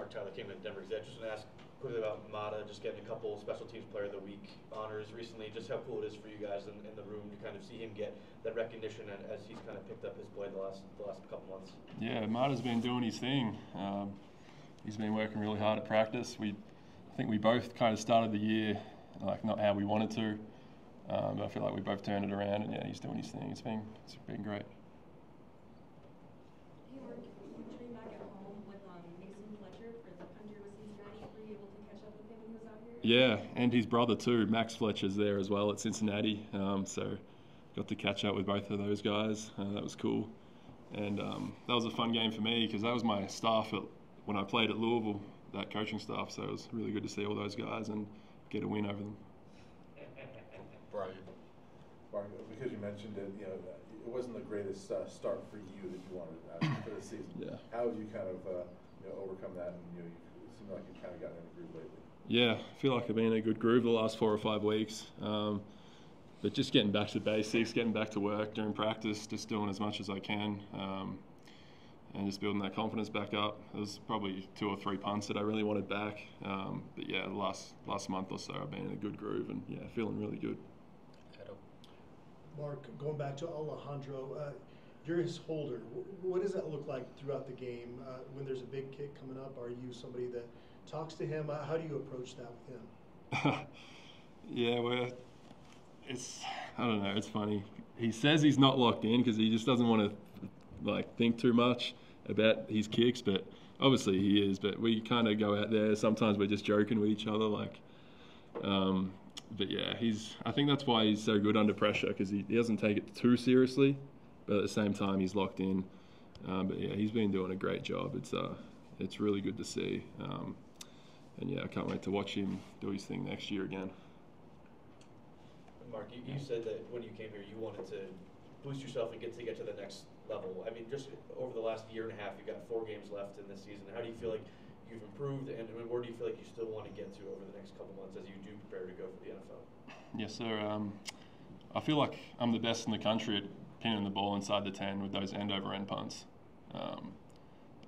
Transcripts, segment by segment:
Mark Tyler came to Denver Gazette. Just want to ask quickly about Mata, just getting a couple Special Teams Player of the Week honors recently. Just how cool it is for you guys in the room to kind of see him get that recognition as he's kind of picked up his play the last couple months. Yeah, Mata's been doing his thing. He's been working really hard at practice. I think we both kind of started the year like not how we wanted to, but I feel like we both turned it around, and yeah, he's doing his thing. It's been great. Hey Mark, you trained back at home with Mason Fletcher for the Punter with Cincinnati. Were you able to catch up with him when he was out here? Yeah, and his brother too, Max Fletcher's there as well at Cincinnati. So got to catch up with both of those guys. That was cool, and that was a fun game for me because that was my staff when I played at Louisville, that coaching staff. So it was really good to see all those guys and get a win over them. Mark, because you mentioned it, it wasn't the greatest start for you that you wanted for the season. Yeah. How have you kind of overcome that? And it seemed like you've kind of gotten in a groove lately. Yeah, I feel like I've been in a good groove the last 4 or 5 weeks. But just getting back to basics, getting back to work during practice, just doing as much as I can, and just building that confidence back up. There was probably 2 or 3 punts that I really wanted back. But yeah, the last month or so I've been in a good groove and yeah, feeling really good. Mark, going back to Alejandro, you're his holder. What does that look like throughout the game? When there's a big kick coming up, are you somebody that talks to him? How do you approach that with him? Yeah, well, I don't know, it's funny. He says he's not locked in because he just doesn't want to think too much about his kicks, but obviously he is. But we kind of go out there. Sometimes we're just joking with each other, but yeah, I think that's why he's so good under pressure because he doesn't take it too seriously, but at the same time he's locked in. But yeah, he's been doing a great job. It's really good to see, and yeah, I can't wait to watch him do his thing next year again. Mark, you said that when you came here you wanted to boost yourself and get to the next level. I mean, just over the last year and a half, you've got 4 games left in this season. How do you feel like you've improved, and where do you feel like you still want to get to over the next couple months as you do prepare to go for the NFL? Yes, sir. I feel like I'm the best in the country at pinning the ball inside the 10 with those end-over-end punts.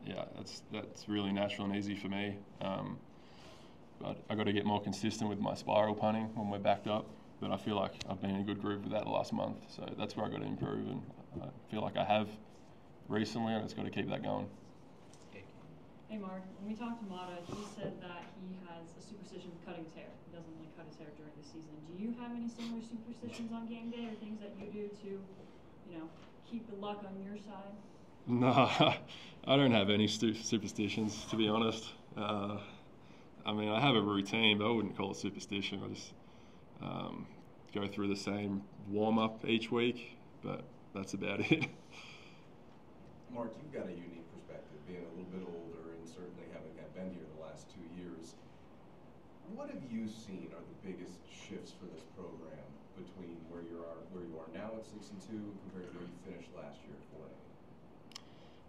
Yeah, that's really natural and easy for me. But I got to get more consistent with my spiral punting when we're backed up. But I feel like I've been in a good groove with that the last month, so that's where I got to improve, and I feel like I have recently, and I just got to keep that going. Hey Mark, when we talked to Mata, he said that he has a superstition of cutting his hair. He doesn't really cut his hair during the season. Do you have any similar superstitions on game day or things that you do to, keep the luck on your side? No, I don't have any superstitions, to be honest. I mean, I have a routine, but I wouldn't call it superstition. I just go through the same warm-up each week, but that's about it. Mark, you've got a unique perspective, being a little bit older and certainly having been here the last 2 years. What have you seen are the biggest shifts for this program between where you are now at 6-2 compared to where you finished last year at 4-8?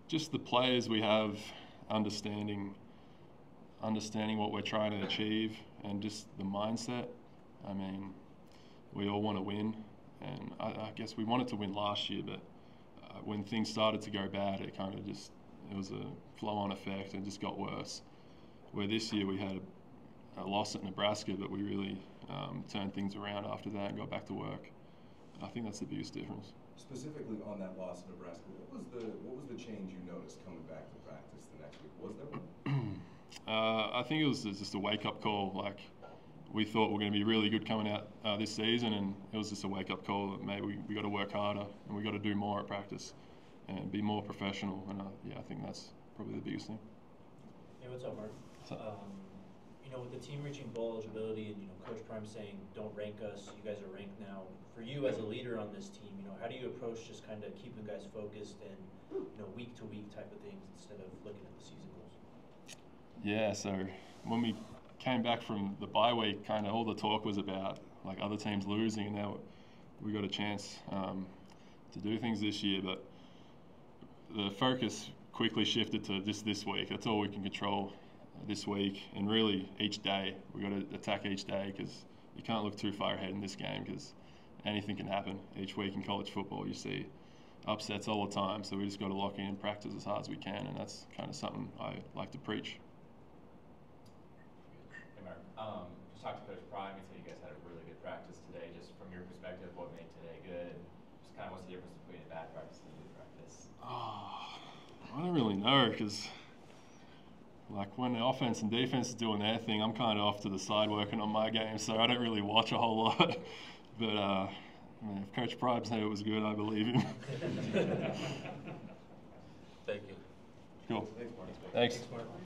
Just the players we have understanding what we're trying to achieve, and just the mindset. I mean, we all want to win, and I guess we wanted to win last year, but when things started to go bad, it was a flow-on effect and just got worse. Where this year we had a loss at Nebraska, but we really turned things around after that and got back to work. I think that's the biggest difference. Specifically on that loss at Nebraska, what was the change you noticed coming back to practice the next week? Was there one? I think it was just a wake-up call. We thought we're going to be really good coming out this season, and it was just a wake-up call that maybe we got to work harder and we got to do more at practice and be more professional. And yeah, I think that's probably the biggest thing. Hey, what's up, Mark? With the team reaching bowl eligibility and Coach Prime saying don't rank us, you guys are ranked now. For you as a leader on this team, how do you approach just kind of keeping guys focused and week to week type of things instead of looking at the season goals? Yeah, so when we came back from the bye week, kind of all the talk was about other teams losing, and now we got a chance to do things this year. But the focus quickly shifted to just this week. That's all we can control this week, and really each day we got to attack each day because you can't look too far ahead in this game because anything can happen. Each week in college football, you see upsets all the time. So we just got to lock in and practice as hard as we can, and that's kind of something I like to preach. Just talked to Coach Prime. He said you guys had a really good practice today. Just from your perspective, what made today good? And just kind of what's the difference between a bad practice and a good practice? I don't really know because, like, when the offense and defense is doing their thing, I'm kind of off to the side working on my game, so I don't really watch a whole lot. But I mean, if Coach Prime said it was good, I believe him. Thank you. Cool. Thanks, Mark. Thanks. Thanks, Mark.